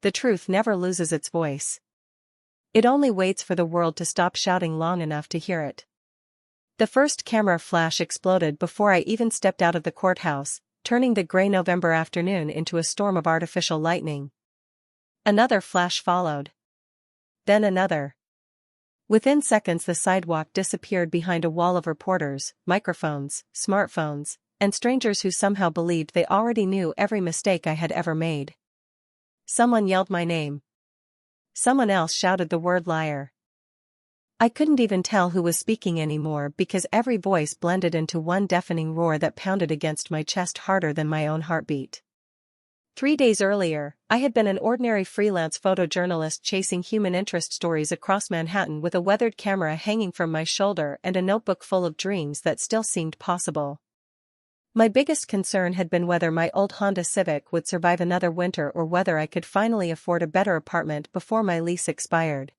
the truth never loses its voice. It only waits for the world to stop shouting long enough to hear it. The first camera flash exploded before I even stepped out of the courthouse, turning the gray November afternoon into a storm of artificial lightning. Another flash followed. Then another. Within seconds the sidewalk disappeared behind a wall of reporters, microphones, smartphones, and strangers who somehow believed they already knew every mistake I had ever made. Someone yelled my name. Someone else shouted the word liar. I couldn't even tell who was speaking anymore because every voice blended into one deafening roar that pounded against my chest harder than my own heartbeat. 3 days earlier, I had been an ordinary freelance photojournalist chasing human interest stories across Manhattan with a weathered camera hanging from my shoulder and a notebook full of dreams that still seemed possible. My biggest concern had been whether my old Honda Civic would survive another winter or whether I could finally afford a better apartment before my lease expired.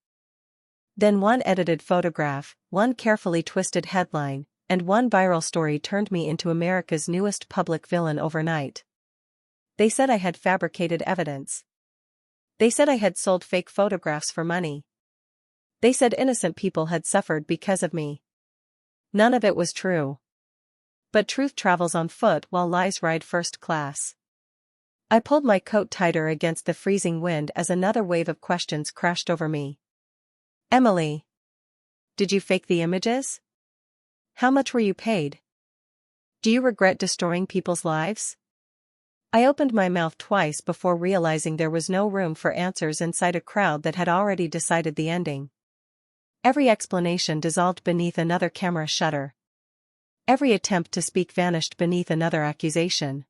Then one edited photograph, one carefully twisted headline, and one viral story turned me into America's newest public villain overnight. They said I had fabricated evidence. They said I had sold fake photographs for money. They said innocent people had suffered because of me. None of it was true. But truth travels on foot while lies ride first class. I pulled my coat tighter against the freezing wind as another wave of questions crashed over me. Emily. Did you fake the images? How much were you paid? Do you regret destroying people's lives? I opened my mouth twice before realizing there was no room for answers inside a crowd that had already decided the ending. Every explanation dissolved beneath another camera shutter. Every attempt to speak vanished beneath another accusation.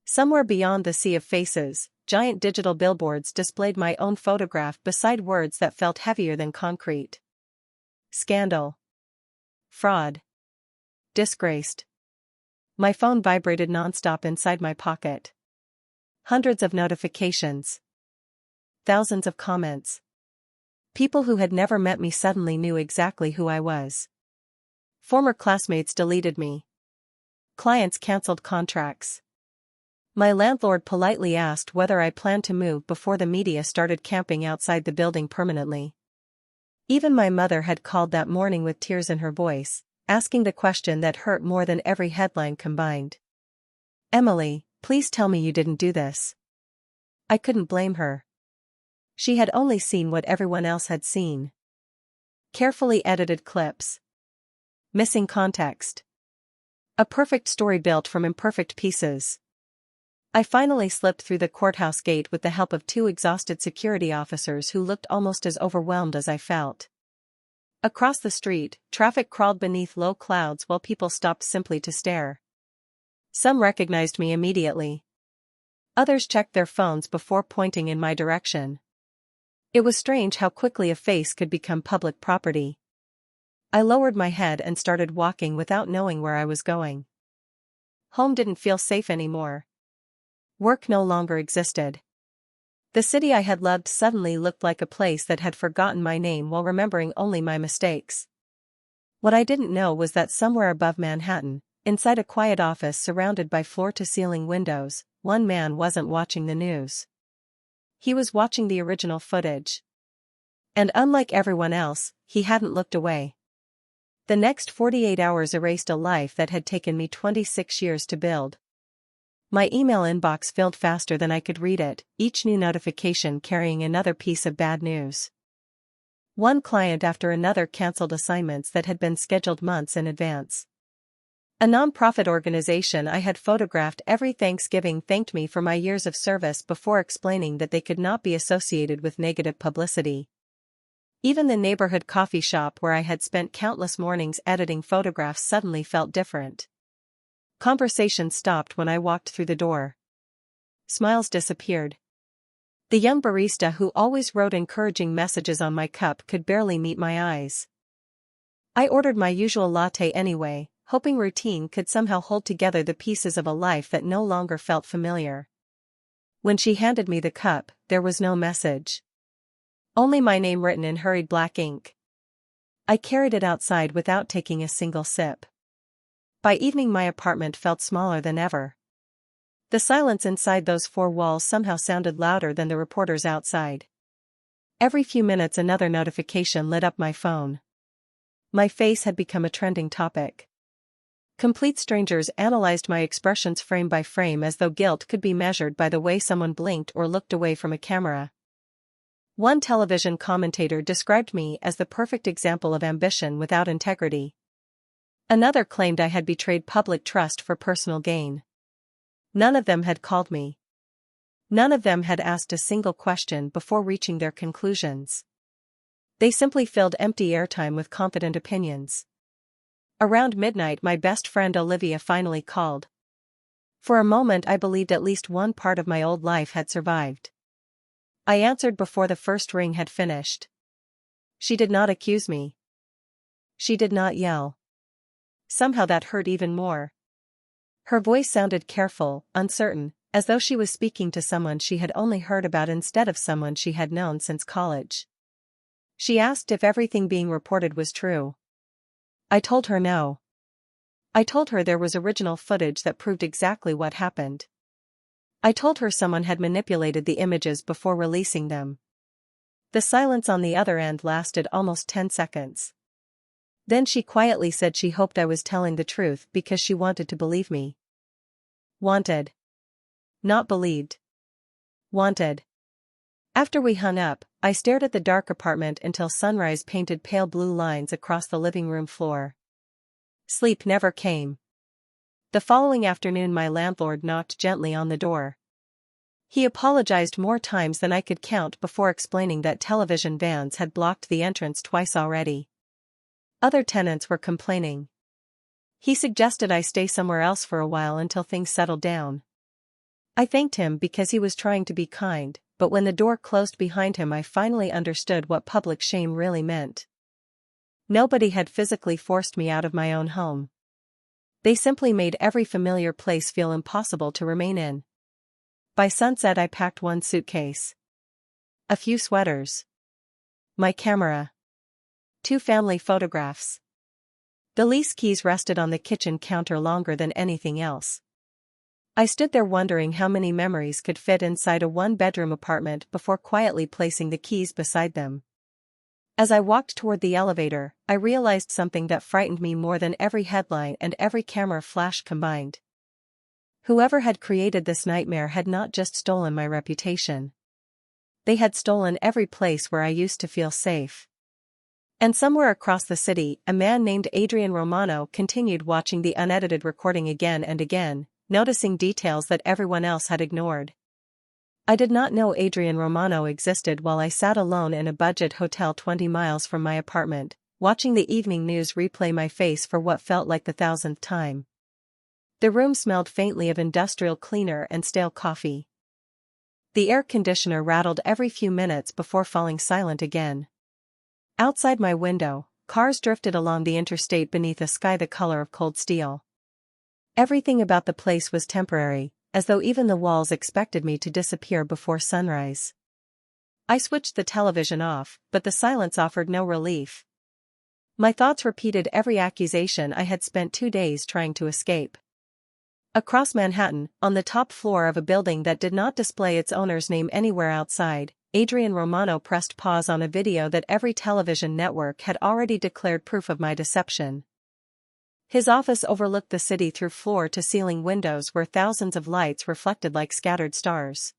Somewhere beyond the sea of faces, giant digital billboards displayed my own photograph beside words that felt heavier than concrete. Scandal. Fraud. Disgraced. My phone vibrated nonstop inside my pocket. Hundreds of notifications. Thousands of comments. People who had never met me suddenly knew exactly who I was. Former classmates deleted me. Clients canceled contracts. My landlord politely asked whether I planned to move before the media started camping outside the building permanently. Even my mother had called that morning with tears in her voice, asking the question that hurt more than every headline combined. Emily, please tell me you didn't do this. I couldn't blame her. She had only seen what everyone else had seen. Carefully edited clips. Missing context. A perfect story built from imperfect pieces. I finally slipped through the courthouse gate with the help of 2 exhausted security officers who looked almost as overwhelmed as I felt. Across the street, traffic crawled beneath low clouds while people stopped simply to stare. Some recognized me immediately. Others checked their phones before pointing in my direction. It was strange how quickly a face could become public property. I lowered my head and started walking without knowing where I was going. Home didn't feel safe anymore. Work no longer existed. The city I had loved suddenly looked like a place that had forgotten my name while remembering only my mistakes. What I didn't know was that somewhere above Manhattan, inside a quiet office surrounded by floor-to-ceiling windows, one man wasn't watching the news. He was watching the original footage. And unlike everyone else, he hadn't looked away. The next 48 hours erased a life that had taken me 26 years to build. My email inbox filled faster than I could read it, each new notification carrying another piece of bad news. One client after another canceled assignments that had been scheduled months in advance. A nonprofit organization I had photographed every Thanksgiving thanked me for my years of service before explaining that they could not be associated with negative publicity. Even the neighborhood coffee shop where I had spent countless mornings editing photographs suddenly felt different. Conversation stopped when I walked through the door. Smiles disappeared. The young barista who always wrote encouraging messages on my cup could barely meet my eyes. I ordered my usual latte anyway, hoping routine could somehow hold together the pieces of a life that no longer felt familiar. When she handed me the cup, there was no message. Only my name written in hurried black ink. I carried it outside without taking a single sip. By evening my apartment felt smaller than ever. The silence inside those four walls somehow sounded louder than the reporters outside. Every few minutes another notification lit up my phone. My face had become a trending topic. Complete strangers analyzed my expressions frame by frame as though guilt could be measured by the way someone blinked or looked away from a camera. One television commentator described me as the perfect example of ambition without integrity. Another claimed I had betrayed public trust for personal gain. None of them had called me. None of them had asked a single question before reaching their conclusions. They simply filled empty airtime with confident opinions. Around midnight my best friend Olivia finally called. For a moment I believed at least one part of my old life had survived. I answered before the first ring had finished. She did not accuse me. She did not yell. Somehow that hurt even more. Her voice sounded careful, uncertain, as though she was speaking to someone she had only heard about instead of someone she had known since college. She asked if everything being reported was true. I told her no. I told her there was original footage that proved exactly what happened. I told her someone had manipulated the images before releasing them. The silence on the other end lasted almost 10 seconds. Then she quietly said she hoped I was telling the truth because she wanted to believe me. Wanted. Not believed. Wanted. After we hung up, I stared at the dark apartment until sunrise painted pale blue lines across the living room floor. Sleep never came. The following afternoon my landlord knocked gently on the door. He apologized more times than I could count before explaining that television vans had blocked the entrance twice already. Other tenants were complaining. He suggested I stay somewhere else for a while until things settled down. I thanked him because he was trying to be kind, but when the door closed behind him I finally understood what public shame really meant. Nobody had physically forced me out of my own home. They simply made every familiar place feel impossible to remain in. By sunset I packed one suitcase. A few sweaters. My camera. 2 family photographs. The lease keys rested on the kitchen counter longer than anything else. I stood there wondering how many memories could fit inside a one-bedroom apartment before quietly placing the keys beside them. As I walked toward the elevator, I realized something that frightened me more than every headline and every camera flash combined. Whoever had created this nightmare had not just stolen my reputation. They had stolen every place where I used to feel safe. And somewhere across the city, a man named Adrian Romano continued watching the unedited recording again and again, noticing details that everyone else had ignored. I did not know Adrian Romano existed while I sat alone in a budget hotel 20 miles from my apartment, watching the evening news replay my face for what felt like the 1000th time. The room smelled faintly of industrial cleaner and stale coffee. The air conditioner rattled every few minutes before falling silent again. Outside my window, cars drifted along the interstate beneath a sky the color of cold steel. Everything about the place was temporary, as though even the walls expected me to disappear before sunrise. I switched the television off, but the silence offered no relief. My thoughts repeated every accusation I had spent 2 days trying to escape. Across Manhattan, on the top floor of a building that did not display its owner's name anywhere outside, Adrian Romano pressed pause on a video that every television network had already declared proof of my deception. His office overlooked the city through floor-to-ceiling windows where thousands of lights reflected like scattered stars.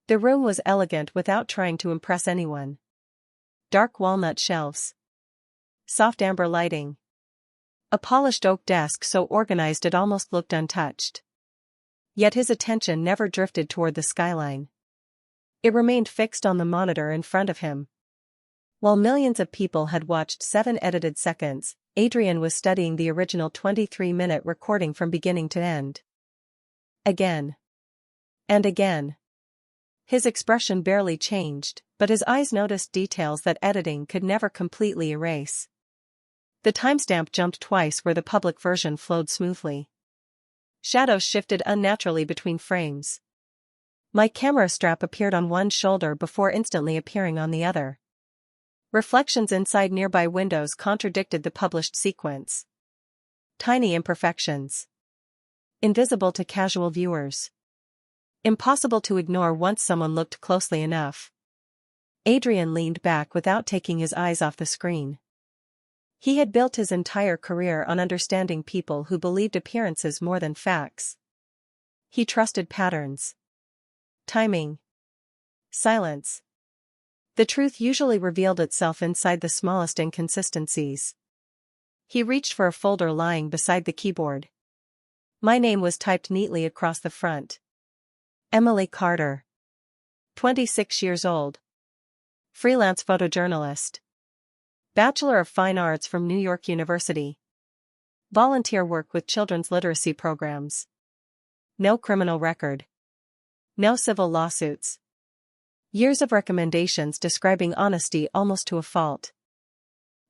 The room was elegant without trying to impress anyone. Dark walnut shelves. Soft amber lighting. A polished oak desk so organized it almost looked untouched. Yet his attention never drifted toward the skyline. It remained fixed on the monitor in front of him. While millions of people had watched 7 edited seconds, Adrian was studying the original 23-minute recording from beginning to end. Again. And again. His expression barely changed, but his eyes noticed details that editing could never completely erase. The timestamp jumped twice where the public version flowed smoothly. Shadows shifted unnaturally between frames. My camera strap appeared on one shoulder before instantly appearing on the other. Reflections inside nearby windows contradicted the published sequence. Tiny imperfections. Invisible to casual viewers. Impossible to ignore once someone looked closely enough. Adrian leaned back without taking his eyes off the screen. He had built his entire career on understanding people who believed appearances more than facts. He trusted patterns. Timing. Silence. The truth usually revealed itself inside the smallest inconsistencies. He reached for a folder lying beside the keyboard. My name was typed neatly across the front. Emily Carter. 26 years old. Freelance photojournalist. Bachelor of Fine Arts from New York University. Volunteer work with children's literacy programs. No criminal record. No civil lawsuits. Years of recommendations describing honesty almost to a fault.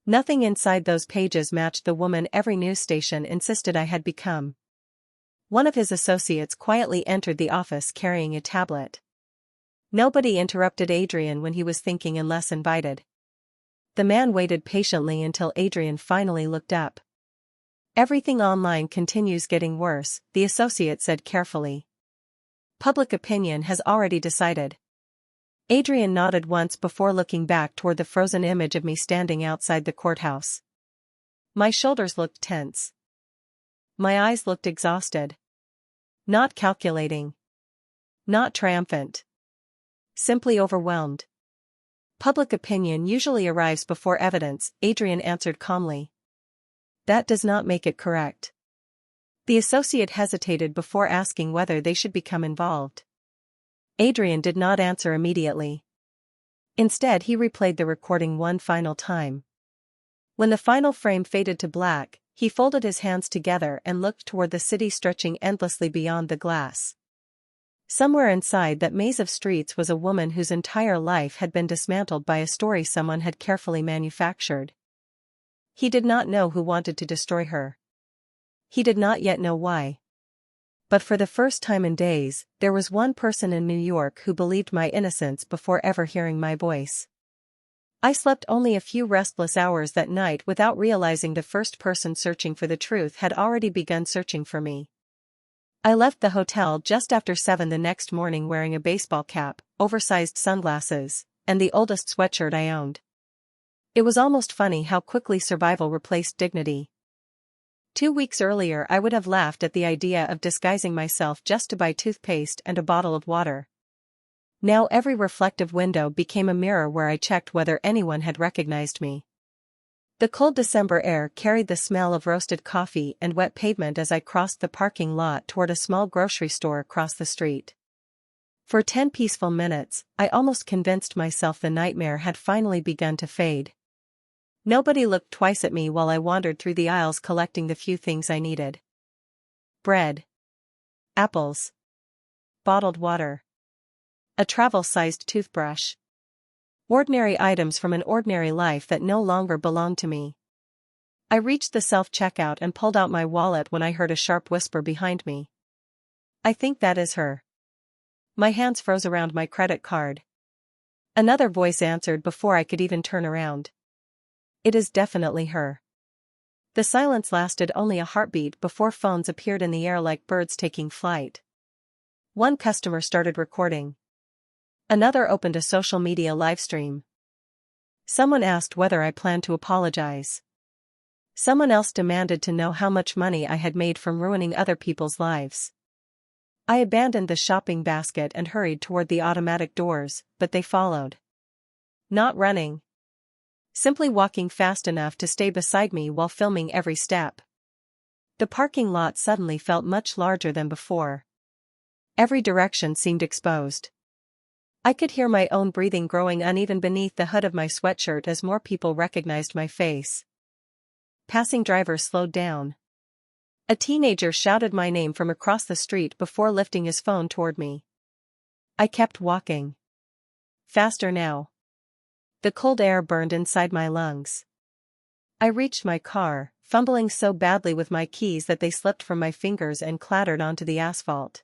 Nothing inside those pages matched the woman every news station insisted I had become. One of his associates quietly entered the office carrying a tablet. Nobody interrupted Adrian when he was thinking unless invited. The man waited patiently until Adrian finally looked up. Everything online continues getting worse, the associate said carefully. Public opinion has already decided. Adrian nodded once before looking back toward the frozen image of me standing outside the courthouse. My shoulders looked tense. My eyes looked exhausted. Not calculating. Not triumphant. Simply overwhelmed. Public opinion usually arrives before evidence, Adrian answered calmly. That does not make it correct. The associate hesitated before asking whether they should become involved. Adrian did not answer immediately. Instead, he replayed the recording one final time. When the final frame faded to black, he folded his hands together and looked toward the city stretching endlessly beyond the glass. Somewhere inside that maze of streets was a woman whose entire life had been dismantled by a story someone had carefully manufactured. He did not know who wanted to destroy her. He did not yet know why. But for the first time in days, there was one person in New York who believed my innocence before ever hearing my voice. I slept only a few restless hours that night without realizing the first person searching for the truth had already begun searching for me. I left the hotel just after 7 the next morning wearing a baseball cap, oversized sunglasses, and the oldest sweatshirt I owned. It was almost funny how quickly survival replaced dignity. 2 weeks earlier I would have laughed at the idea of disguising myself just to buy toothpaste and a bottle of water. Now every reflective window became a mirror where I checked whether anyone had recognized me. The cold December air carried the smell of roasted coffee and wet pavement as I crossed the parking lot toward a small grocery store across the street. For 10 peaceful minutes, I almost convinced myself the nightmare had finally begun to fade. Nobody looked twice at me while I wandered through the aisles collecting the few things I needed. Bread. Apples. Bottled water. A travel-sized toothbrush. Ordinary items from an ordinary life that no longer belonged to me. I reached the self-checkout and pulled out my wallet when I heard a sharp whisper behind me. I think that is her. My hands froze around my credit card. Another voice answered before I could even turn around. It is definitely her. The silence lasted only a heartbeat before phones appeared in the air like birds taking flight. One customer started recording. Another opened a social media livestream. Someone asked whether I planned to apologize. Someone else demanded to know how much money I had made from ruining other people's lives. I abandoned the shopping basket and hurried toward the automatic doors, but they followed. Not running. Simply walking fast enough to stay beside me while filming every step. The parking lot suddenly felt much larger than before. Every direction seemed exposed. I could hear my own breathing growing uneven beneath the hood of my sweatshirt as more people recognized my face. Passing drivers slowed down. A teenager shouted my name from across the street before lifting his phone toward me. I kept walking. Faster now. The cold air burned inside my lungs. I reached my car, fumbling so badly with my keys that they slipped from my fingers and clattered onto the asphalt.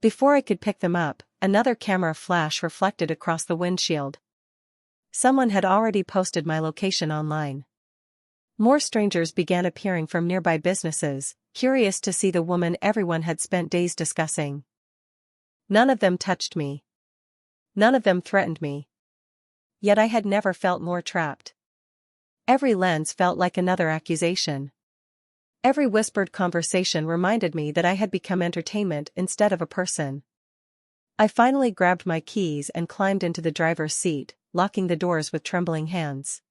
Before I could pick them up, another camera flash reflected across the windshield. Someone had already posted my location online. More strangers began appearing from nearby businesses, curious to see the woman everyone had spent days discussing. None of them touched me. None of them threatened me. Yet I had never felt more trapped. Every lens felt like another accusation. Every whispered conversation reminded me that I had become entertainment instead of a person. I finally grabbed my keys and climbed into the driver's seat, locking the doors with trembling hands.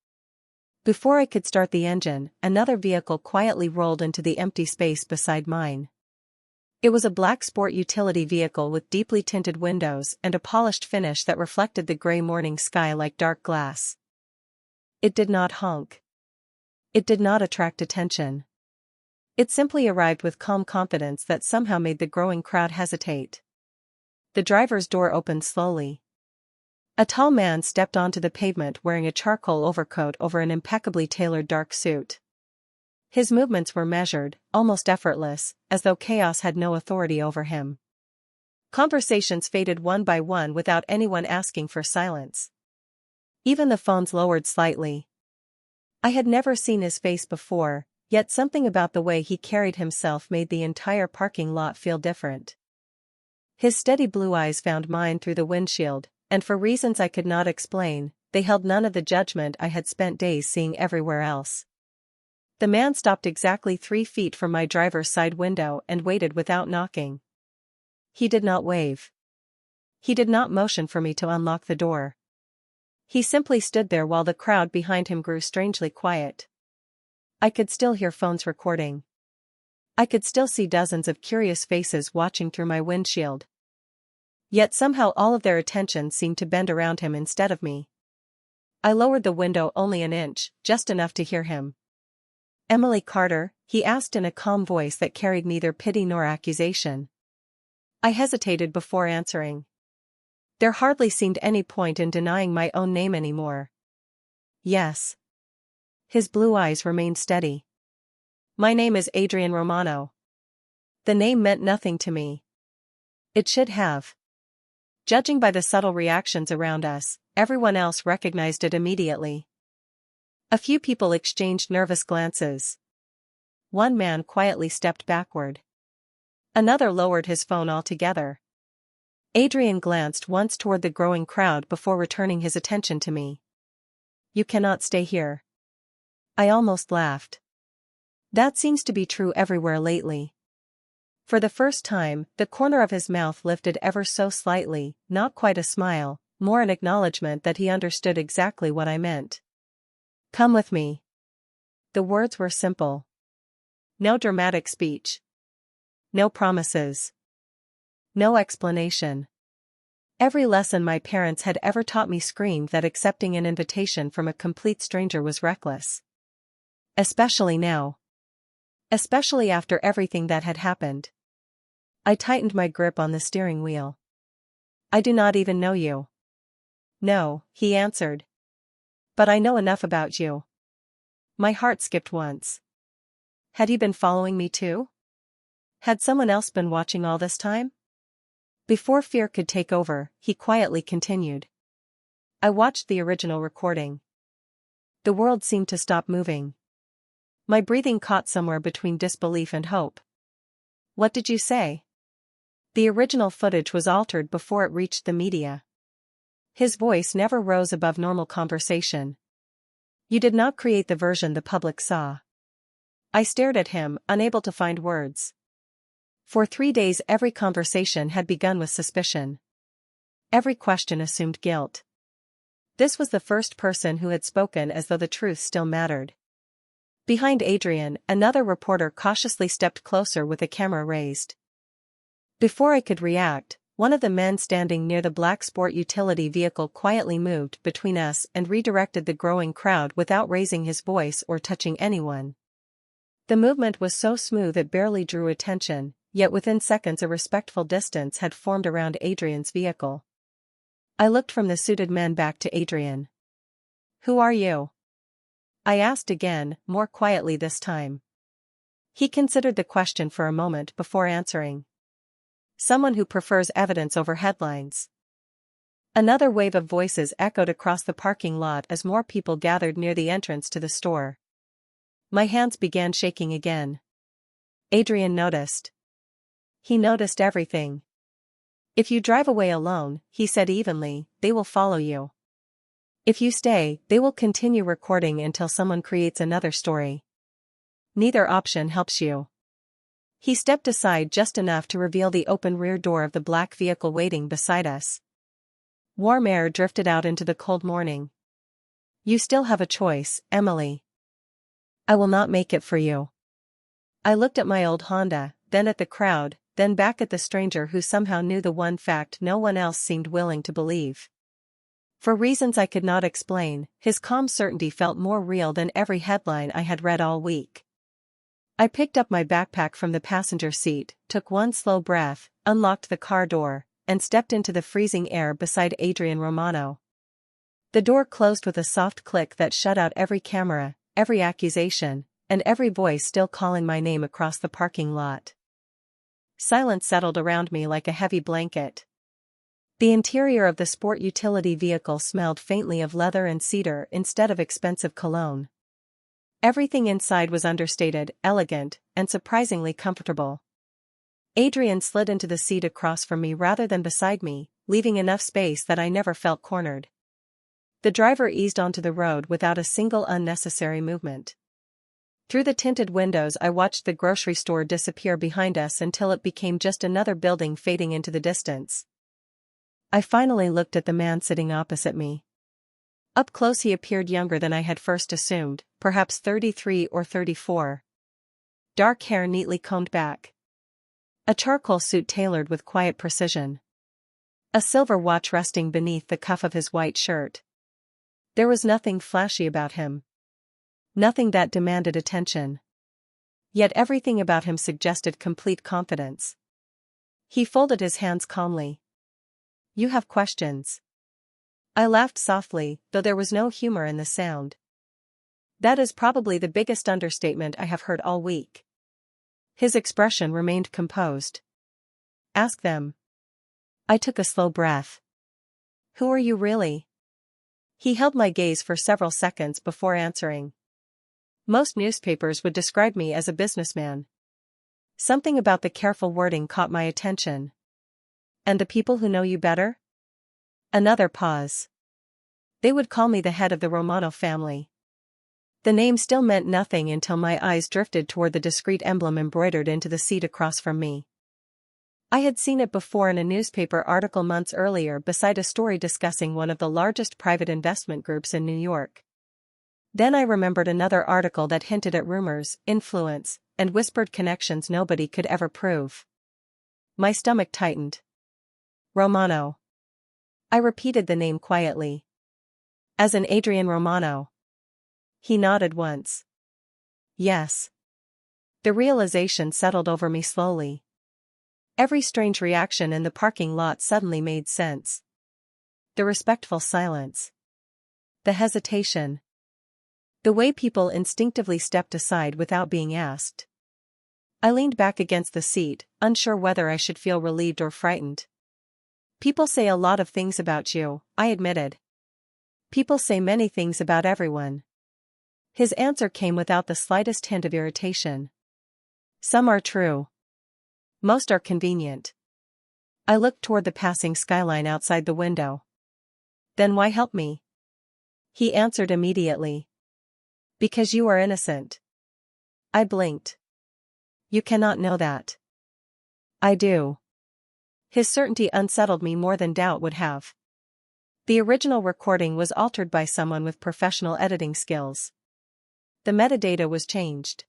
Before I could start the engine, another vehicle quietly rolled into the empty space beside mine. It was a black sport utility vehicle with deeply tinted windows and a polished finish that reflected the gray morning sky like dark glass. It did not honk. It did not attract attention. It simply arrived with calm confidence that somehow made the growing crowd hesitate. The driver's door opened slowly. A tall man stepped onto the pavement wearing a charcoal overcoat over an impeccably tailored dark suit. His movements were measured, almost effortless, as though chaos had no authority over him. Conversations faded one by one without anyone asking for silence. Even the phones lowered slightly. I had never seen his face before, yet something about the way he carried himself made the entire parking lot feel different. His steady blue eyes found mine through the windshield, and for reasons I could not explain, they held none of the judgment I had spent days seeing everywhere else. The man stopped exactly 3 feet from my driver's side window and waited without knocking. He did not wave. He did not motion for me to unlock the door. He simply stood there while the crowd behind him grew strangely quiet. I could still hear phones recording. I could still see dozens of curious faces watching through my windshield. Yet somehow all of their attention seemed to bend around him instead of me. I lowered the window only an inch, just enough to hear him. "Emily Carter?" he asked in a calm voice that carried neither pity nor accusation. I hesitated before answering. There hardly seemed any point in denying my own name anymore. "Yes." His blue eyes remained steady. "My name is Adrian Romano." The name meant nothing to me. It should have. Judging by the subtle reactions around us, everyone else recognized it immediately. A few people exchanged nervous glances. One man quietly stepped backward. Another lowered his phone altogether. Adrian glanced once toward the growing crowd before returning his attention to me. "You cannot stay here." I almost laughed. That seems to be true everywhere lately. For the first time, the corner of his mouth lifted ever so slightly, not quite a smile, more an acknowledgement that he understood exactly what I meant. "Come with me." The words were simple. No dramatic speech. No promises. No explanation. Every lesson my parents had ever taught me screamed that accepting an invitation from a complete stranger was reckless. Especially now. Especially after everything that had happened. I tightened my grip on the steering wheel. "I do not even know you." "No," he answered. "But I know enough about you." My heart skipped once. Had he been following me too? Had someone else been watching all this time? Before fear could take over, he quietly continued. I watched the original recording. The world seemed to stop moving. My breathing caught somewhere between disbelief and hope. "What did you say?" The original footage was altered before it reached the media. His voice never rose above normal conversation. "You did not create the version the public saw." I stared at him, unable to find words. For 3 days every conversation had begun with suspicion. Every question assumed guilt. This was the first person who had spoken as though the truth still mattered. Behind Adrian, another reporter cautiously stepped closer with a camera raised. Before I could react, one of the men standing near the black sport utility vehicle quietly moved between us and redirected the growing crowd without raising his voice or touching anyone. The movement was so smooth it barely drew attention, yet within seconds a respectful distance had formed around Adrian's vehicle. I looked from the suited men back to Adrian. "Who are you?" I asked again, more quietly this time. He considered the question for a moment before answering. "Someone who prefers evidence over headlines." Another wave of voices echoed across the parking lot as more people gathered near the entrance to the store. My hands began shaking again. Adrian noticed. He noticed everything. If you drive away alone, he said evenly, they will follow you. If you stay, they will continue recording until someone creates another story. Neither option helps you. He stepped aside just enough to reveal the open rear door of the black vehicle waiting beside us. Warm air drifted out into the cold morning. You still have a choice, Emily. I will not make it for you. I looked at my old Honda, then at the crowd, then back at the stranger who somehow knew the one fact no one else seemed willing to believe. For reasons I could not explain, his calm certainty felt more real than every headline I had read all week. I picked up my backpack from the passenger seat, took one slow breath, unlocked the car door, and stepped into the freezing air beside Adrian Romano. The door closed with a soft click that shut out every camera, every accusation, and every voice still calling my name across the parking lot. Silence settled around me like a heavy blanket. The interior of the sport utility vehicle smelled faintly of leather and cedar instead of expensive cologne. Everything inside was understated, elegant, and surprisingly comfortable. Adrian slid into the seat across from me rather than beside me, leaving enough space that I never felt cornered. The driver eased onto the road without a single unnecessary movement. Through the tinted windows I watched the grocery store disappear behind us until it became just another building fading into the distance. I finally looked at the man sitting opposite me. Up close he appeared younger than I had first assumed, perhaps 33 or 34. Dark hair neatly combed back. A charcoal suit tailored with quiet precision. A silver watch resting beneath the cuff of his white shirt. There was nothing flashy about him. Nothing that demanded attention. Yet everything about him suggested complete confidence. He folded his hands calmly. You have questions. I laughed softly, though there was no humor in the sound. That is probably the biggest understatement I have heard all week. His expression remained composed. Ask them. I took a slow breath. Who are you really? He held my gaze for several seconds before answering. Most newspapers would describe me as a businessman. Something about the careful wording caught my attention. And the people who know you better? Another pause. They would call me the head of the Romano family. The name still meant nothing until my eyes drifted toward the discreet emblem embroidered into the seat across from me. I had seen it before in a newspaper article months earlier beside a story discussing one of the largest private investment groups in New York. Then I remembered another article that hinted at rumors, influence, and whispered connections nobody could ever prove. My stomach tightened. Romano. I repeated the name quietly. As in Adrian Romano. He nodded once. Yes. The realization settled over me slowly. Every strange reaction in the parking lot suddenly made sense. The respectful silence. The hesitation. The way people instinctively stepped aside without being asked. I leaned back against the seat, unsure whether I should feel relieved or frightened. People say a lot of things about you, I admitted. People say many things about everyone. His answer came without the slightest hint of irritation. Some are true. Most are convenient. I looked toward the passing skyline outside the window. Then why help me? He answered immediately. Because you are innocent. I blinked. You cannot know that. I do. His certainty unsettled me more than doubt would have. The original recording was altered by someone with professional editing skills. The metadata was changed.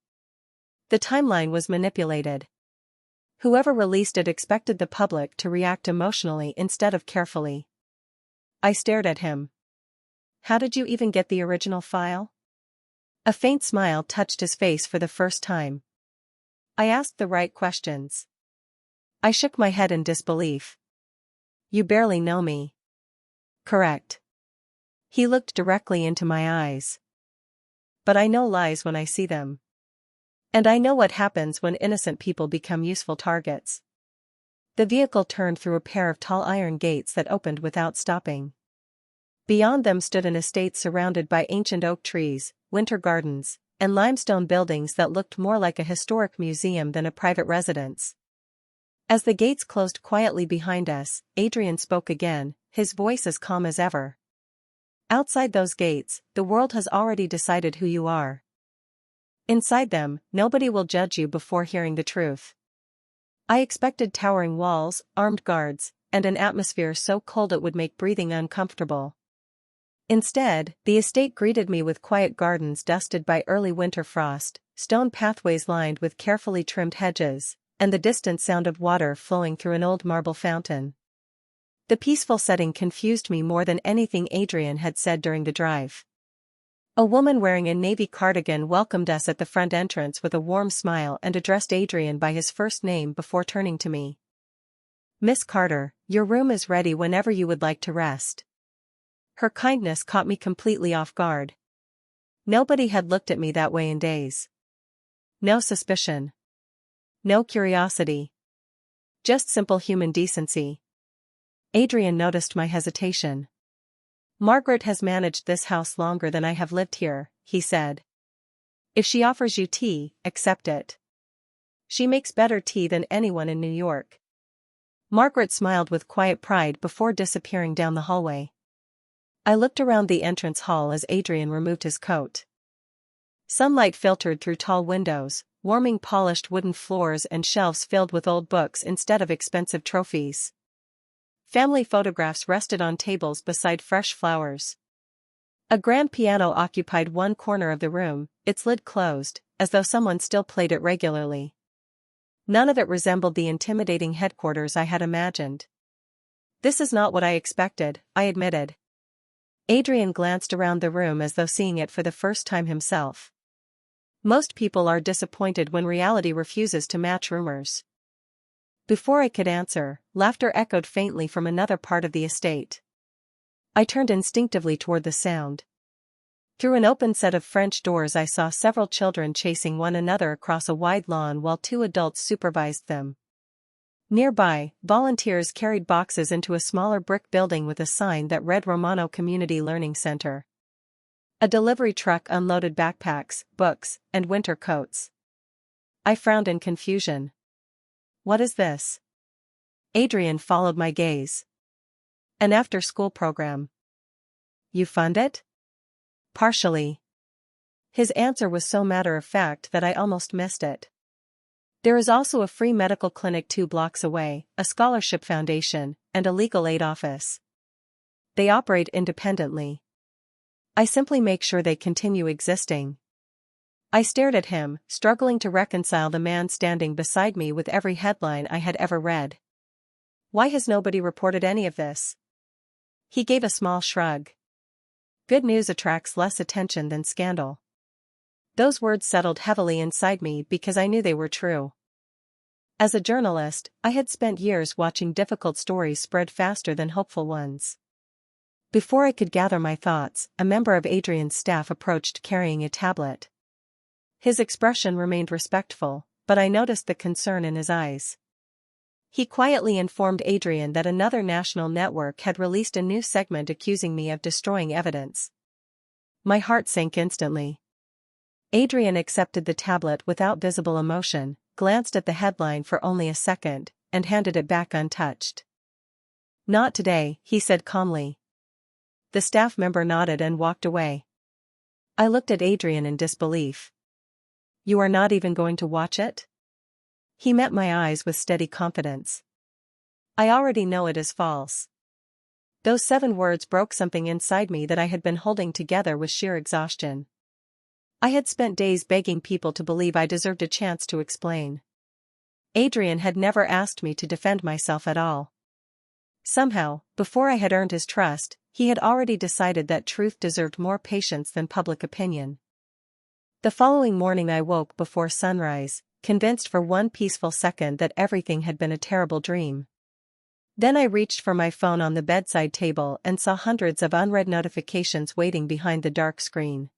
The timeline was manipulated. Whoever released it expected the public to react emotionally instead of carefully. I stared at him. How did you even get the original file? A faint smile touched his face for the first time. I asked the right questions. I shook my head in disbelief. You barely know me. Correct. He looked directly into my eyes. But I know lies when I see them. And I know what happens when innocent people become useful targets. The vehicle turned through a pair of tall iron gates that opened without stopping. Beyond them stood an estate surrounded by ancient oak trees, winter gardens, and limestone buildings that looked more like a historic museum than a private residence. As the gates closed quietly behind us, Adrian spoke again, his voice as calm as ever. Outside those gates, the world has already decided who you are. Inside them, nobody will judge you before hearing the truth. I expected towering walls, armed guards, and an atmosphere so cold it would make breathing uncomfortable. Instead, the estate greeted me with quiet gardens dusted by early winter frost, stone pathways lined with carefully trimmed hedges, and the distant sound of water flowing through an old marble fountain. The peaceful setting confused me more than anything Adrian had said during the drive. A woman wearing a navy cardigan welcomed us at the front entrance with a warm smile and addressed Adrian by his first name before turning to me. "Miss Carter, your room is ready whenever you would like to rest." Her kindness caught me completely off guard. Nobody had looked at me that way in days. No suspicion. No curiosity. Just simple human decency. Adrian noticed my hesitation. "Margaret has managed this house longer than I have lived here," he said. "If she offers you tea, accept it. She makes better tea than anyone in New York." Margaret smiled with quiet pride before disappearing down the hallway. I looked around the entrance hall as Adrian removed his coat. Sunlight filtered through tall windows, warming polished wooden floors and shelves filled with old books instead of expensive trophies. Family photographs rested on tables beside fresh flowers. A grand piano occupied one corner of the room, its lid closed, as though someone still played it regularly. None of it resembled the intimidating headquarters I had imagined. "This is not what I expected," I admitted. Adrian glanced around the room as though seeing it for the first time himself. Most people are disappointed when reality refuses to match rumors. Before I could answer, laughter echoed faintly from another part of the estate. I turned instinctively toward the sound. Through an open set of French doors I saw several children chasing one another across a wide lawn while two adults supervised them. Nearby, volunteers carried boxes into a smaller brick building with a sign that read Romano Community Learning Center. A delivery truck unloaded backpacks, books, and winter coats. I frowned in confusion. "What is this?" Adrian followed my gaze. "An after-school program." "You fund it?" "Partially." His answer was so matter-of-fact that I almost missed it. "There is also a free medical clinic 2 blocks away, a scholarship foundation, and a legal aid office. They operate independently. I simply make sure they continue existing." I stared at him, struggling to reconcile the man standing beside me with every headline I had ever read. "Why has nobody reported any of this?" He gave a small shrug. "Good news attracts less attention than scandal." Those words settled heavily inside me because I knew they were true. As a journalist, I had spent years watching difficult stories spread faster than hopeful ones. Before I could gather my thoughts, a member of Adrian's staff approached carrying a tablet. His expression remained respectful, but I noticed the concern in his eyes. He quietly informed Adrian that another national network had released a new segment accusing me of destroying evidence. My heart sank instantly. Adrian accepted the tablet without visible emotion, glanced at the headline for only a second, and handed it back untouched. "Not today," he said calmly. The staff member nodded and walked away. I looked at Adrian in disbelief. "You are not even going to watch it?" He met my eyes with steady confidence. "I already know it is false." Those 7 words broke something inside me that I had been holding together with sheer exhaustion. I had spent days begging people to believe I deserved a chance to explain. Adrian had never asked me to defend myself at all. Somehow, before I had earned his trust, he had already decided that truth deserved more patience than public opinion. The following morning I woke before sunrise, convinced for one peaceful second that everything had been a terrible dream. Then I reached for my phone on the bedside table and saw hundreds of unread notifications waiting behind the dark screen.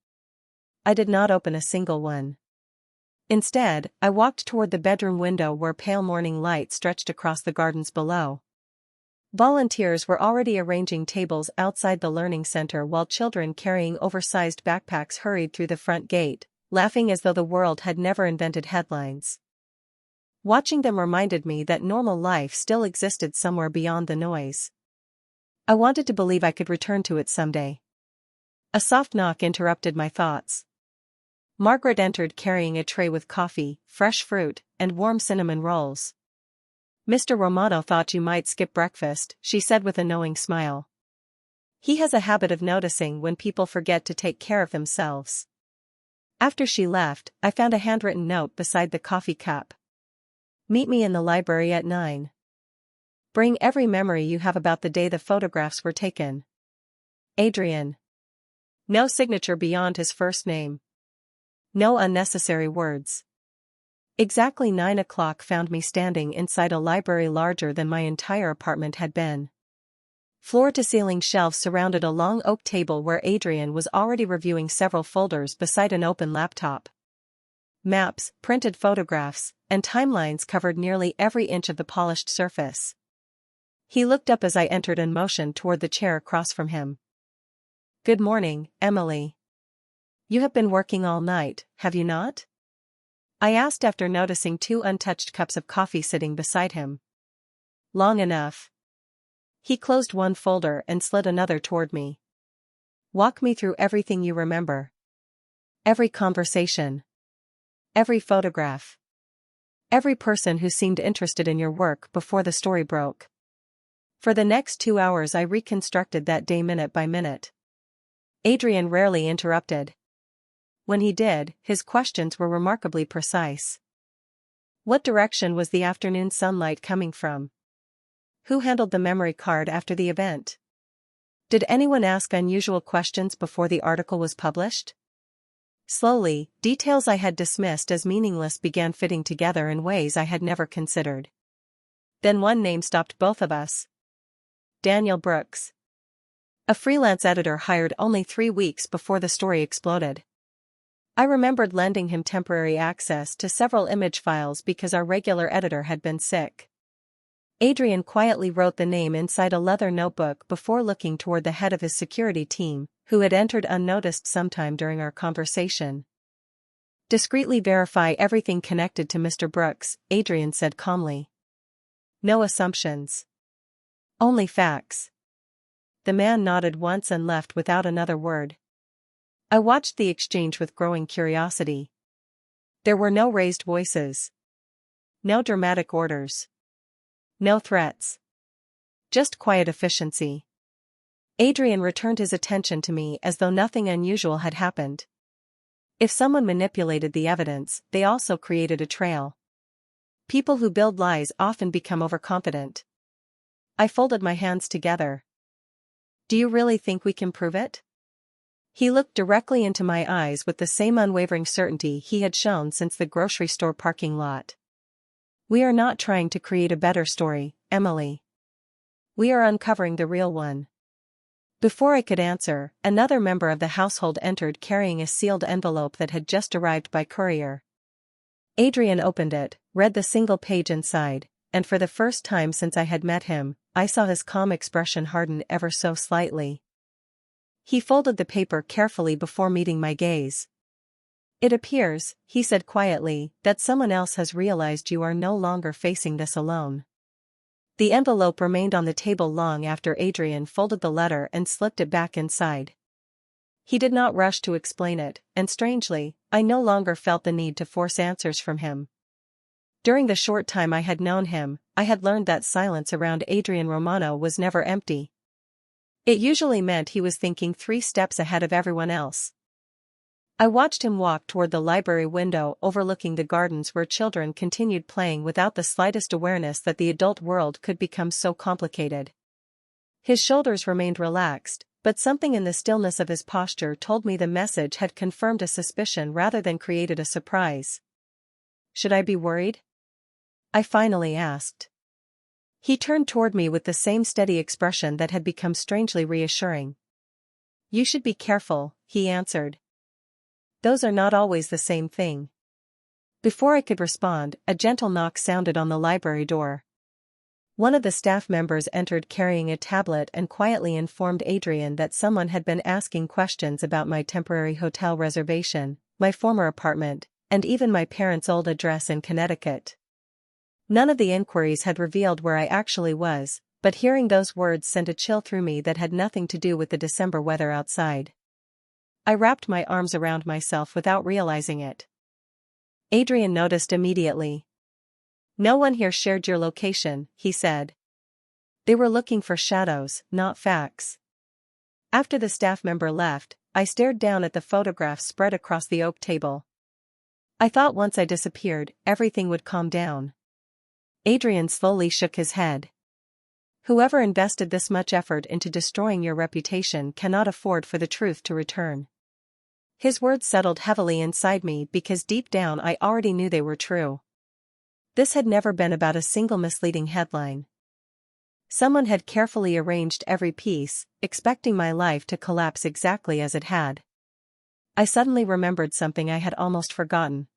I did not open a single one. Instead, I walked toward the bedroom window where pale morning light stretched across the gardens below. Volunteers were already arranging tables outside the learning center while children carrying oversized backpacks hurried through the front gate, laughing as though the world had never invented headlines. Watching them reminded me that normal life still existed somewhere beyond the noise. I wanted to believe I could return to it someday. A soft knock interrupted my thoughts. Margaret entered carrying a tray with coffee, fresh fruit, and warm cinnamon rolls. "Mr. Romano thought you might skip breakfast," she said with a knowing smile. "He has a habit of noticing when people forget to take care of themselves." After she left, I found a handwritten note beside the coffee cup. "Meet me in the library at 9. Bring every memory you have about the day the photographs were taken. Adrian." No signature beyond his first name. No unnecessary words. Exactly 9 o'clock found me standing inside a library larger than my entire apartment had been. Floor-to-ceiling shelves surrounded a long oak table where Adrian was already reviewing several folders beside an open laptop. Maps, printed photographs, and timelines covered nearly every inch of the polished surface. He looked up as I entered and motioned toward the chair across from him. "Good morning, Emily. You have been working all night, have you not?" I asked after noticing 2 untouched cups of coffee sitting beside him. "Long enough." He closed one folder and slid another toward me. "Walk me through everything you remember. Every conversation. Every photograph. Every person who seemed interested in your work before the story broke." For the next 2 hours I reconstructed that day minute by minute. Adrian rarely interrupted. When he did, his questions were remarkably precise. What direction was the afternoon sunlight coming from? Who handled the memory card after the event? Did anyone ask unusual questions before the article was published? Slowly, details I had dismissed as meaningless began fitting together in ways I had never considered. Then one name stopped both of us. Daniel Brooks. A freelance editor hired only 3 weeks before the story exploded. I remembered lending him temporary access to several image files because our regular editor had been sick. Adrian quietly wrote the name inside a leather notebook before looking toward the head of his security team, who had entered unnoticed sometime during our conversation. "Discreetly verify everything connected to Mr. Brooks," Adrian said calmly. "No assumptions. Only facts." The man nodded once and left without another word. I watched the exchange with growing curiosity. There were no raised voices. No dramatic orders. No threats. Just quiet efficiency. Adrian returned his attention to me as though nothing unusual had happened. If someone manipulated the evidence, they also created a trail. People who build lies often become overconfident. I folded my hands together. "Do you really think we can prove it?" He looked directly into my eyes with the same unwavering certainty he had shown since the grocery store parking lot. "We are not trying to create a better story, Emily. We are uncovering the real one." Before I could answer, another member of the household entered carrying a sealed envelope that had just arrived by courier. Adrian opened it, read the single page inside, and for the first time since I had met him, I saw his calm expression harden ever so slightly. He folded the paper carefully before meeting my gaze. "It appears," he said quietly, "that someone else has realized you are no longer facing this alone." The envelope remained on the table long after Adrian folded the letter and slipped it back inside. He did not rush to explain it, and strangely, I no longer felt the need to force answers from him. During the short time I had known him, I had learned that silence around Adrian Romano was never empty. It usually meant he was thinking 3 steps ahead of everyone else. I watched him walk toward the library window overlooking the gardens where children continued playing without the slightest awareness that the adult world could become so complicated. His shoulders remained relaxed, but something in the stillness of his posture told me the message had confirmed a suspicion rather than created a surprise. "Should I be worried?" I finally asked. He turned toward me with the same steady expression that had become strangely reassuring. "You should be careful," he answered. "Those are not always the same thing." Before I could respond, a gentle knock sounded on the library door. One of the staff members entered carrying a tablet and quietly informed Adrian that someone had been asking questions about my temporary hotel reservation, my former apartment, and even my parents' old address in Connecticut. None of the inquiries had revealed where I actually was, but hearing those words sent a chill through me that had nothing to do with the December weather outside. I wrapped my arms around myself without realizing it. Adrian noticed immediately. "No one here shared your location," he said. "They were looking for shadows, not facts." After the staff member left, I stared down at the photographs spread across the oak table. I thought once I disappeared, everything would calm down. Adrian slowly shook his head. "Whoever invested this much effort into destroying your reputation cannot afford for the truth to return." His words settled heavily inside me because deep down I already knew they were true. This had never been about a single misleading headline. Someone had carefully arranged every piece, expecting my life to collapse exactly as it had. I suddenly remembered something I had almost forgotten.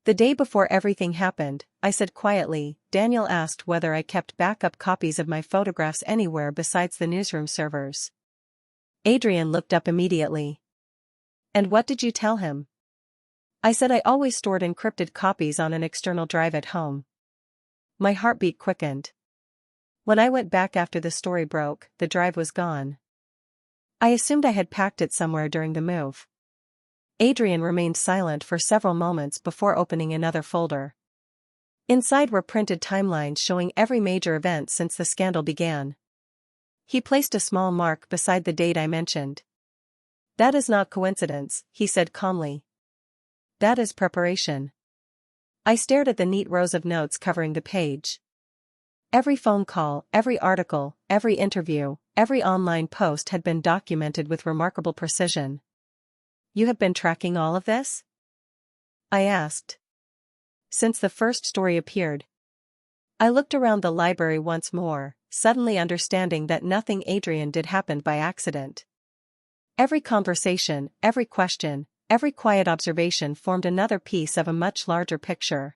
The day before everything happened, I said quietly, "Daniel asked whether I kept backup copies of my photographs anywhere besides the newsroom servers." Adrian looked up immediately. "And what did you tell him?" I said I always stored encrypted copies on an external drive at home. My heartbeat quickened. When I went back after the story broke, the drive was gone. I assumed I had packed it somewhere during the move. Adrian remained silent for several moments before opening another folder. Inside were printed timelines showing every major event since the scandal began. He placed a small mark beside the date I mentioned. "That is not coincidence," he said calmly. "That is preparation." I stared at the neat rows of notes covering the page. Every phone call, every article, every interview, every online post had been documented with remarkable precision. "You have been tracking all of this?" I asked. "Since the first story appeared." I looked around the library once more, suddenly understanding that nothing Adrian did happened by accident. Every conversation, every question, every quiet observation formed another piece of a much larger picture.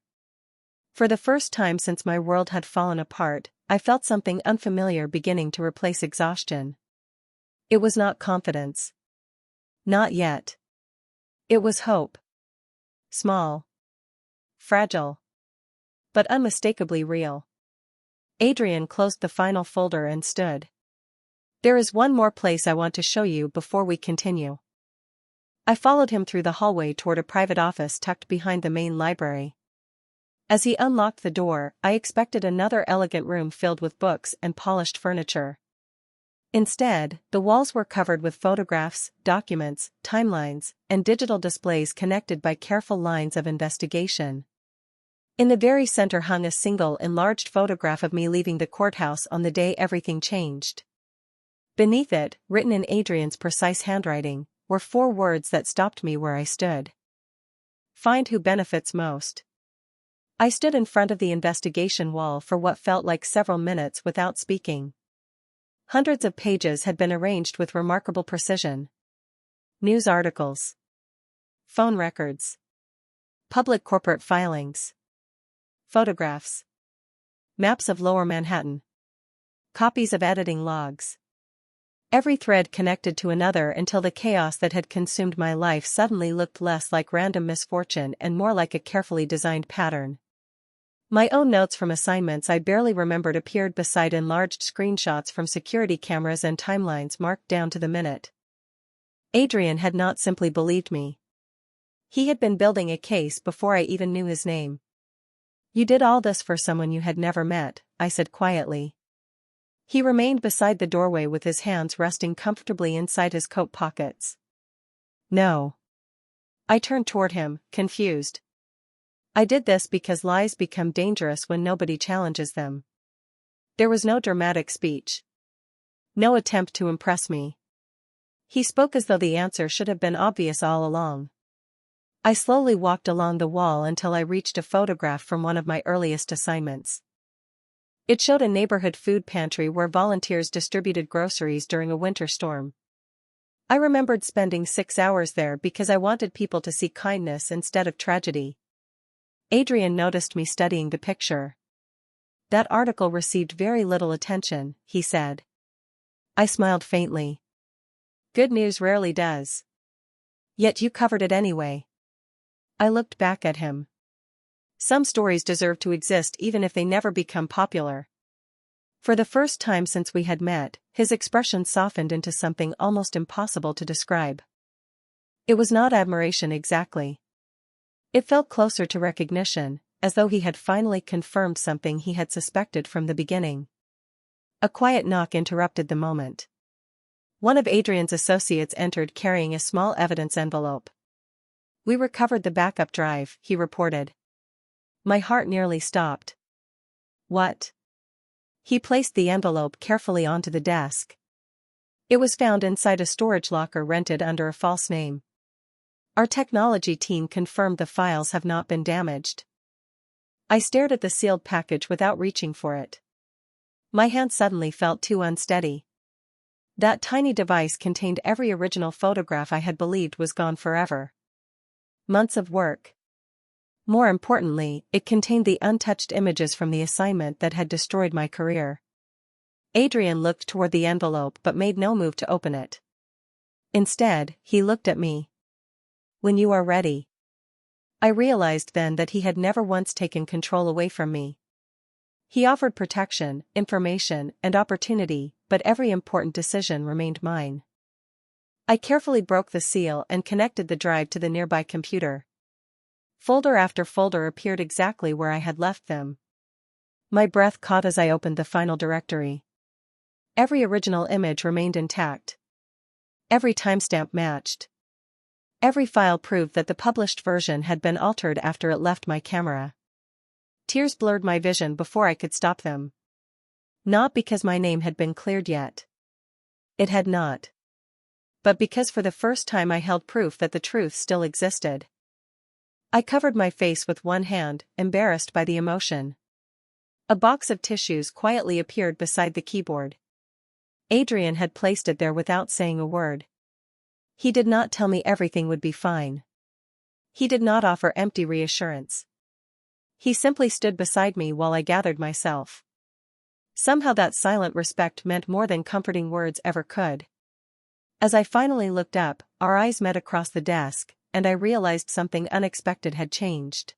For the first time since my world had fallen apart, I felt something unfamiliar beginning to replace exhaustion. It was not confidence. Not yet. It was hope. Small. Fragile. But unmistakably real. Adrian closed the final folder and stood. "There is one more place I want to show you before we continue." I followed him through the hallway toward a private office tucked behind the main library. As he unlocked the door, I expected another elegant room filled with books and polished furniture. Instead, the walls were covered with photographs, documents, timelines, and digital displays connected by careful lines of investigation. In the very center hung a single enlarged photograph of me leaving the courthouse on the day everything changed. Beneath it, written in Adrian's precise handwriting, were 4 words that stopped me where I stood. "Find who benefits most." I stood in front of the investigation wall for what felt like several minutes without speaking. Hundreds of pages had been arranged with remarkable precision. News articles. Phone records. Public corporate filings. Photographs. Maps of Lower Manhattan. Copies of editing logs. Every thread connected to another until the chaos that had consumed my life suddenly looked less like random misfortune and more like a carefully designed pattern. My own notes from assignments I barely remembered appeared beside enlarged screenshots from security cameras and timelines marked down to the minute. Adrian had not simply believed me. He had been building a case before I even knew his name. "You did all this for someone you had never met," I said quietly. He remained beside the doorway with his hands resting comfortably inside his coat pockets. "No." I turned toward him, confused. "I did this because lies become dangerous when nobody challenges them." There was no dramatic speech. No attempt to impress me. He spoke as though the answer should have been obvious all along. I slowly walked along the wall until I reached a photograph from one of my earliest assignments. It showed a neighborhood food pantry where volunteers distributed groceries during a winter storm. I remembered spending 6 hours there because I wanted people to see kindness instead of tragedy. Adrian noticed me studying the picture. "That article received very little attention," he said. I smiled faintly. "Good news rarely does." "Yet you covered it anyway." I looked back at him. Some stories deserve to exist even if they never become popular. For the first time since we had met, his expression softened into something almost impossible to describe. It was not admiration exactly. It felt closer to recognition, as though he had finally confirmed something he had suspected from the beginning. A quiet knock interrupted the moment. One of Adrian's associates entered carrying a small evidence envelope. "We recovered the backup drive," he reported. My heart nearly stopped. "What?" He placed the envelope carefully onto the desk. "It was found inside a storage locker rented under a false name. Our technology team confirmed the files have not been damaged." I stared at the sealed package without reaching for it. My hand suddenly felt too unsteady. That tiny device contained every original photograph I had believed was gone forever. Months of work. More importantly, it contained the untouched images from the assignment that had destroyed my career. Adrian looked toward the envelope but made no move to open it. Instead, he looked at me. "When you are ready." I realized then that he had never once taken control away from me. He offered protection, information, and opportunity, but every important decision remained mine. I carefully broke the seal and connected the drive to the nearby computer. Folder after folder appeared exactly where I had left them. My breath caught as I opened the final directory. Every original image remained intact. Every timestamp matched. Every file proved that the published version had been altered after it left my camera. Tears blurred my vision before I could stop them. Not because my name had been cleared yet. It had not. But because for the first time I held proof that the truth still existed. I covered my face with one hand, embarrassed by the emotion. A box of tissues quietly appeared beside the keyboard. Adrian had placed it there without saying a word. He did not tell me everything would be fine. He did not offer empty reassurance. He simply stood beside me while I gathered myself. Somehow that silent respect meant more than comforting words ever could. As I finally looked up, our eyes met across the desk, and I realized something unexpected had changed.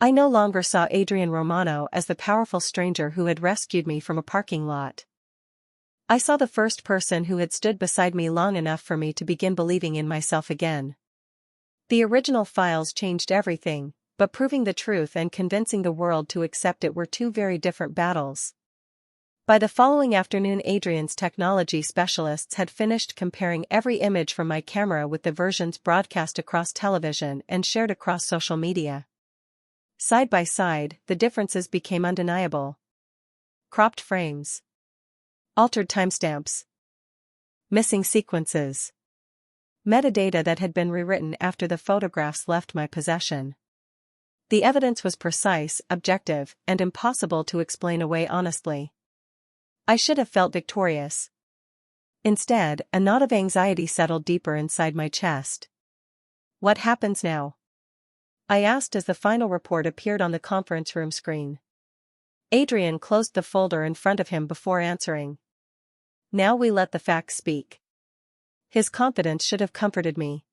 I no longer saw Adrian Romano as the powerful stranger who had rescued me from a parking lot. I saw the first person who had stood beside me long enough for me to begin believing in myself again. The original files changed everything, but proving the truth and convincing the world to accept it were two very different battles. By the following afternoon, Adrian's technology specialists had finished comparing every image from my camera with the versions broadcast across television and shared across social media. Side by side, the differences became undeniable. Cropped frames. Altered timestamps. Missing sequences. Metadata that had been rewritten after the photographs left my possession. The evidence was precise, objective, and impossible to explain away honestly. I should have felt victorious. Instead, a knot of anxiety settled deeper inside my chest. "What happens now?" I asked as the final report appeared on the conference room screen. Adrian closed the folder in front of him before answering. "Now we let the facts speak." His confidence should have comforted me.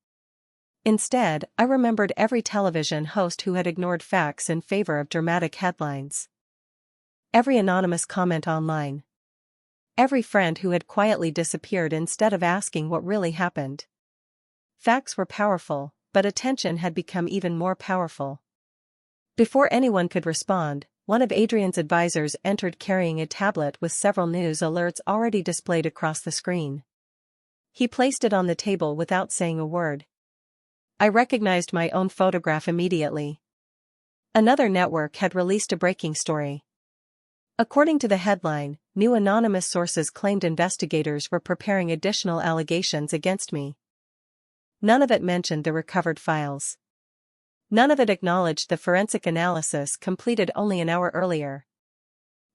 Instead, I remembered every television host who had ignored facts in favor of dramatic headlines. Every anonymous comment online. Every friend who had quietly disappeared instead of asking what really happened. Facts were powerful, but attention had become even more powerful. Before anyone could respond, one of Adrian's advisors entered carrying a tablet with several news alerts already displayed across the screen. He placed it on the table without saying a word. I recognized my own photograph immediately. Another network had released a breaking story. According to the headline, new anonymous sources claimed investigators were preparing additional allegations against me. None of it mentioned the recovered files. None of it acknowledged the forensic analysis completed only an hour earlier.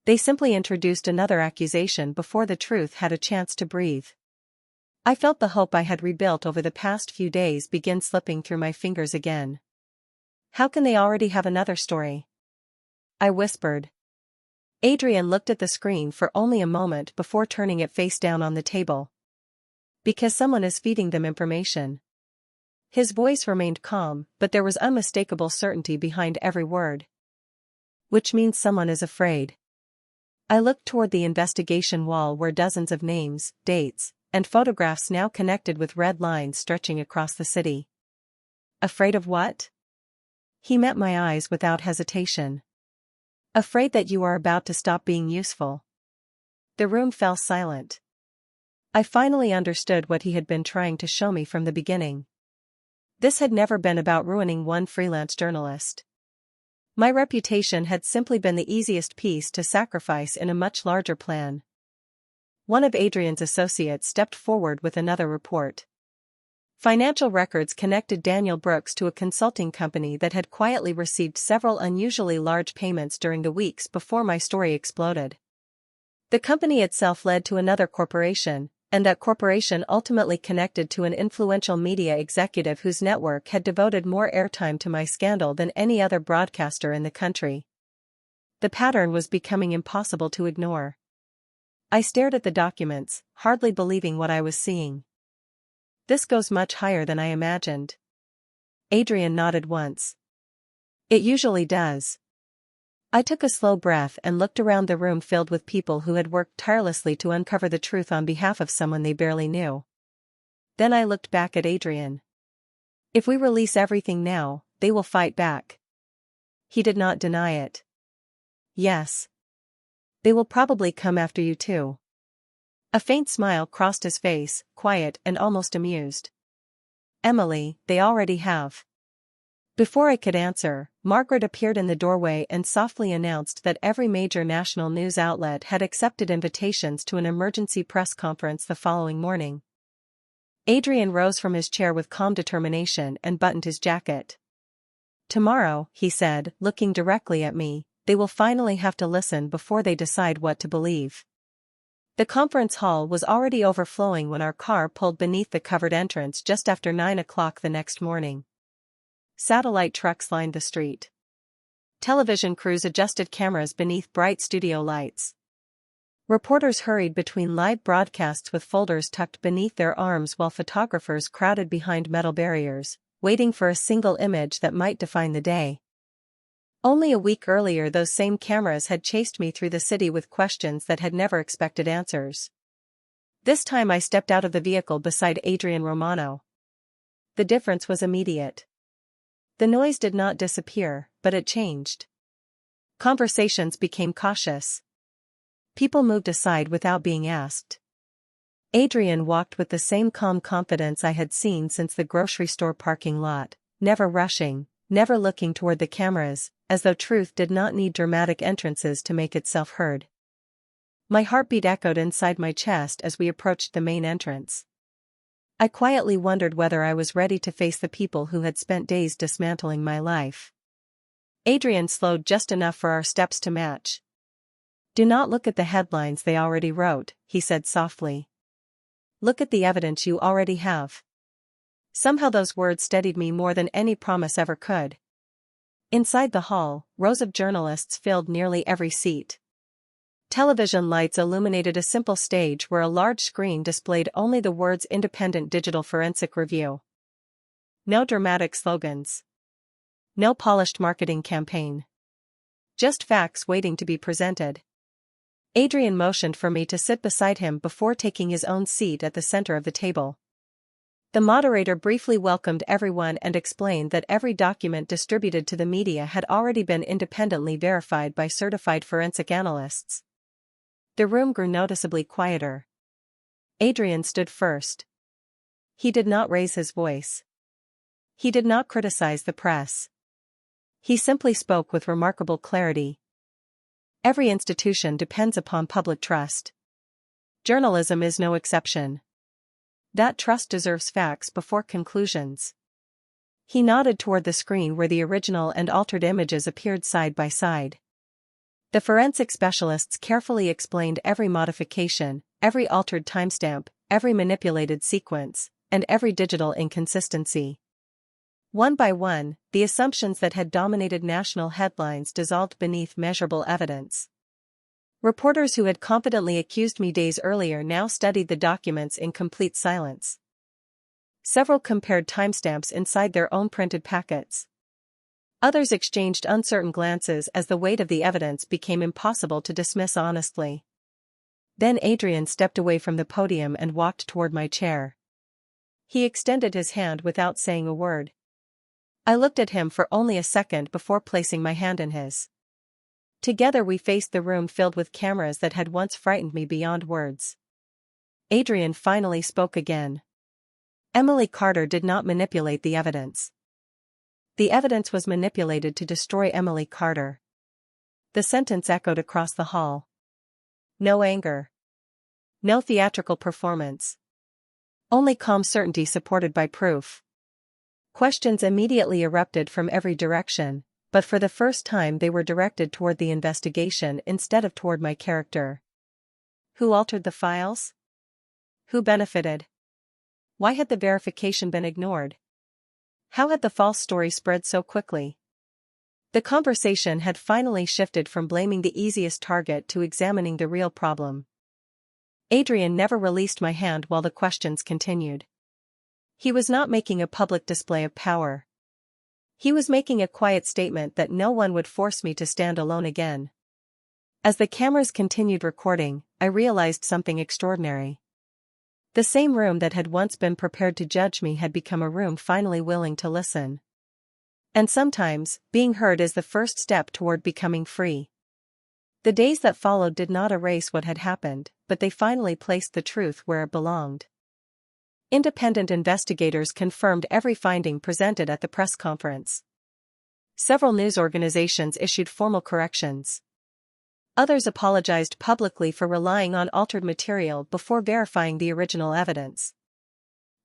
They simply introduced another accusation before the truth had a chance to breathe. I felt the hope I had rebuilt over the past few days begin slipping through my fingers again. "How can they already have another story?" I whispered. Adrian looked at the screen for only a moment before turning it face down on the table. "Because someone is feeding them information." His voice remained calm, but there was unmistakable certainty behind every word. Which means someone is afraid. I looked toward the investigation wall where dozens of names, dates, and photographs now connected with red lines stretching across the city. Afraid of what? He met my eyes without hesitation. Afraid that you are about to stop being useful. The room fell silent. I finally understood what he had been trying to show me from the beginning. This had never been about ruining one freelance journalist. My reputation had simply been the easiest piece to sacrifice in a much larger plan. One of Adrian's associates stepped forward with another report. Financial records connected Daniel Brooks to a consulting company that had quietly received several unusually large payments during the weeks before my story exploded. The company itself led to another corporation, and that corporation ultimately connected to an influential media executive whose network had devoted more airtime to my scandal than any other broadcaster in the country. The pattern was becoming impossible to ignore. I stared at the documents, hardly believing what I was seeing. This goes much higher than I imagined. Adrian nodded once. It usually does. I took a slow breath and looked around the room filled with people who had worked tirelessly to uncover the truth on behalf of someone they barely knew. Then I looked back at Adrian. If we release everything now, they will fight back. He did not deny it. Yes. They will probably come after you too. A faint smile crossed his face, quiet and almost amused. Emily, they already have. Before I could answer, Margaret appeared in the doorway and softly announced that every major national news outlet had accepted invitations to an emergency press conference the following morning. Adrian rose from his chair with calm determination and buttoned his jacket. Tomorrow, he said, looking directly at me, they will finally have to listen before they decide what to believe. The conference hall was already overflowing when our car pulled beneath the covered entrance just after 9 o'clock the next morning. Satellite trucks lined the street. Television crews adjusted cameras beneath bright studio lights. Reporters hurried between live broadcasts with folders tucked beneath their arms while photographers crowded behind metal barriers, waiting for a single image that might define the day. Only a week earlier those same cameras had chased me through the city with questions that had never expected answers. This time I stepped out of the vehicle beside Adrian Romano. The difference was immediate. The noise did not disappear, but it changed. Conversations became cautious. People moved aside without being asked. Adrian walked with the same calm confidence I had seen since the grocery store parking lot, never rushing, never looking toward the cameras, as though truth did not need dramatic entrances to make itself heard. My heartbeat echoed inside my chest as we approached the main entrance. I quietly wondered whether I was ready to face the people who had spent days dismantling my life. Adrian slowed just enough for our steps to match. Do not look at the headlines they already wrote, he said softly. Look at the evidence you already have. Somehow those words steadied me more than any promise ever could. Inside the hall, rows of journalists filled nearly every seat. Television lights illuminated a simple stage where a large screen displayed only the words Independent Digital Forensic Review. No dramatic slogans. No polished marketing campaign. Just facts waiting to be presented. Adrian motioned for me to sit beside him before taking his own seat at the center of the table. The moderator briefly welcomed everyone and explained that every document distributed to the media had already been independently verified by certified forensic analysts. The room grew noticeably quieter. Adrian stood first. He did not raise his voice. He did not criticize the press. He simply spoke with remarkable clarity. Every institution depends upon public trust. Journalism is no exception. That trust deserves facts before conclusions. He nodded toward the screen where the original and altered images appeared side by side. The forensic specialists carefully explained every modification, every altered timestamp, every manipulated sequence, and every digital inconsistency. One by one, the assumptions that had dominated national headlines dissolved beneath measurable evidence. Reporters who had confidently accused me days earlier now studied the documents in complete silence. Several compared timestamps inside their own printed packets. Others exchanged uncertain glances as the weight of the evidence became impossible to dismiss honestly. Then Adrian stepped away from the podium and walked toward my chair. He extended his hand without saying a word. I looked at him for only a second before placing my hand in his. Together we faced the room filled with cameras that had once frightened me beyond words. Adrian finally spoke again. Emily Carter did not manipulate the evidence. The evidence was manipulated to destroy Emily Carter. The sentence echoed across the hall. No anger. No theatrical performance. Only calm certainty supported by proof. Questions immediately erupted from every direction, but for the first time they were directed toward the investigation instead of toward my character. Who altered the files? Who benefited? Why had the verification been ignored? How had the false story spread so quickly? The conversation had finally shifted from blaming the easiest target to examining the real problem. Adrian never released my hand while the questions continued. He was not making a public display of power. He was making a quiet statement that no one would force me to stand alone again. As the cameras continued recording, I realized something extraordinary. The same room that had once been prepared to judge me had become a room finally willing to listen. And sometimes, being heard is the first step toward becoming free. The days that followed did not erase what had happened, but they finally placed the truth where it belonged. Independent investigators confirmed every finding presented at the press conference. Several news organizations issued formal corrections. Others apologized publicly for relying on altered material before verifying the original evidence.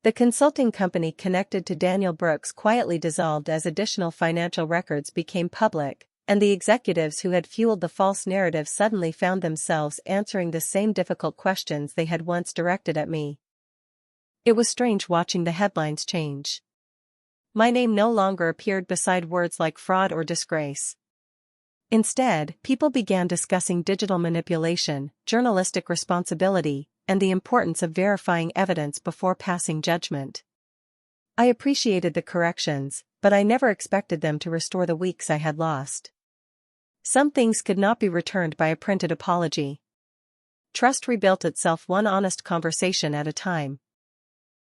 The consulting company connected to Daniel Brooks quietly dissolved as additional financial records became public, and the executives who had fueled the false narrative suddenly found themselves answering the same difficult questions they had once directed at me. It was strange watching the headlines change. My name no longer appeared beside words like fraud or disgrace. Instead, people began discussing digital manipulation, journalistic responsibility, and the importance of verifying evidence before passing judgment. I appreciated the corrections, but I never expected them to restore the weeks I had lost. Some things could not be returned by a printed apology. Trust rebuilt itself one honest conversation at a time.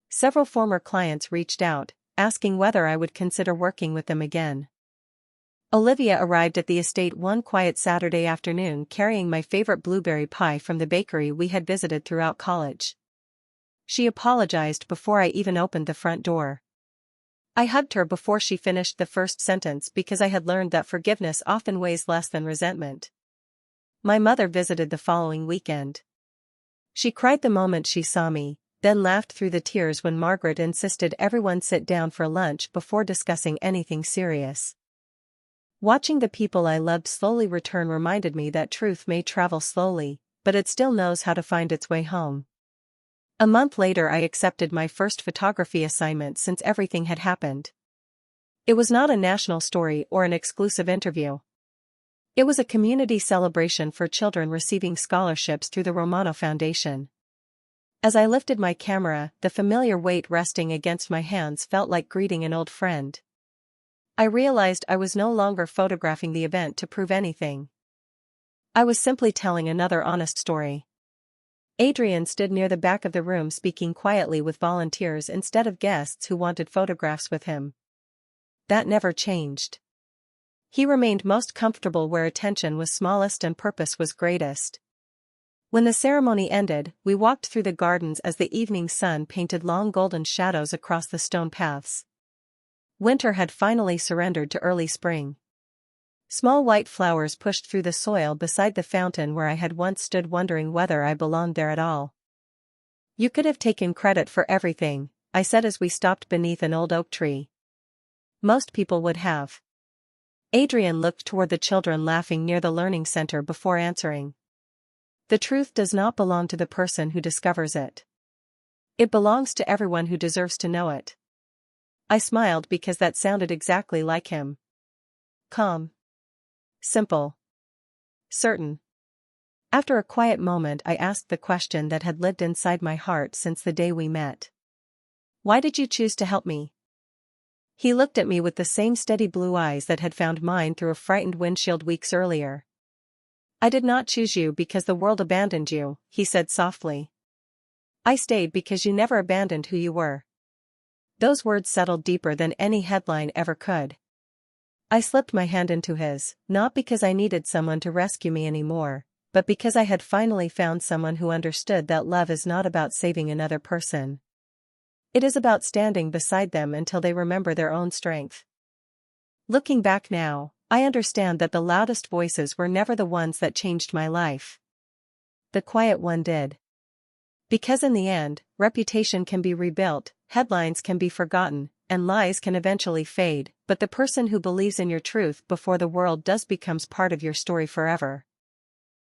Several former clients reached out, asking whether I would consider working with them again. Olivia arrived at the estate one quiet Saturday afternoon carrying my favorite blueberry pie from the bakery we had visited throughout college. She apologized before I even opened the front door. I hugged her before she finished the first sentence because I had learned that forgiveness often weighs less than resentment. My mother visited the following weekend. She cried the moment she saw me, then laughed through the tears when Margaret insisted everyone sit down for lunch before discussing anything serious. Watching the people I loved slowly return reminded me that truth may travel slowly, but it still knows how to find its way home. A month later I accepted my first photography assignment since everything had happened. It was not a national story or an exclusive interview. It was a community celebration for children receiving scholarships through the Romano Foundation. As I lifted my camera, the familiar weight resting against my hands felt like greeting an old friend. I realized I was no longer photographing the event to prove anything. I was simply telling another honest story. Adrian stood near the back of the room speaking quietly with volunteers instead of guests who wanted photographs with him. That never changed. He remained most comfortable where attention was smallest and purpose was greatest. When the ceremony ended, we walked through the gardens as the evening sun painted long golden shadows across the stone paths. Winter had finally surrendered to early spring. Small white flowers pushed through the soil beside the fountain where I had once stood wondering whether I belonged there at all. You could have taken credit for everything, I said as we stopped beneath an old oak tree. Most people would have. Adrian looked toward the children laughing near the learning center before answering. The truth does not belong to the person who discovers it. It belongs to everyone who deserves to know it. I smiled because that sounded exactly like him. Calm. Simple. Certain. After a quiet moment I asked the question that had lived inside my heart since the day we met. Why did you choose to help me? He looked at me with the same steady blue eyes that had found mine through a frightened windshield weeks earlier. I did not choose you because the world abandoned you, he said softly. I stayed because you never abandoned who you were. Those words settled deeper than any headline ever could. I slipped my hand into his, not because I needed someone to rescue me anymore, but because I had finally found someone who understood that love is not about saving another person. It is about standing beside them until they remember their own strength. Looking back now, I understand that the loudest voices were never the ones that changed my life. The quiet one did. Because in the end, reputation can be rebuilt, headlines can be forgotten, and lies can eventually fade, but the person who believes in your truth before the world does becomes part of your story forever.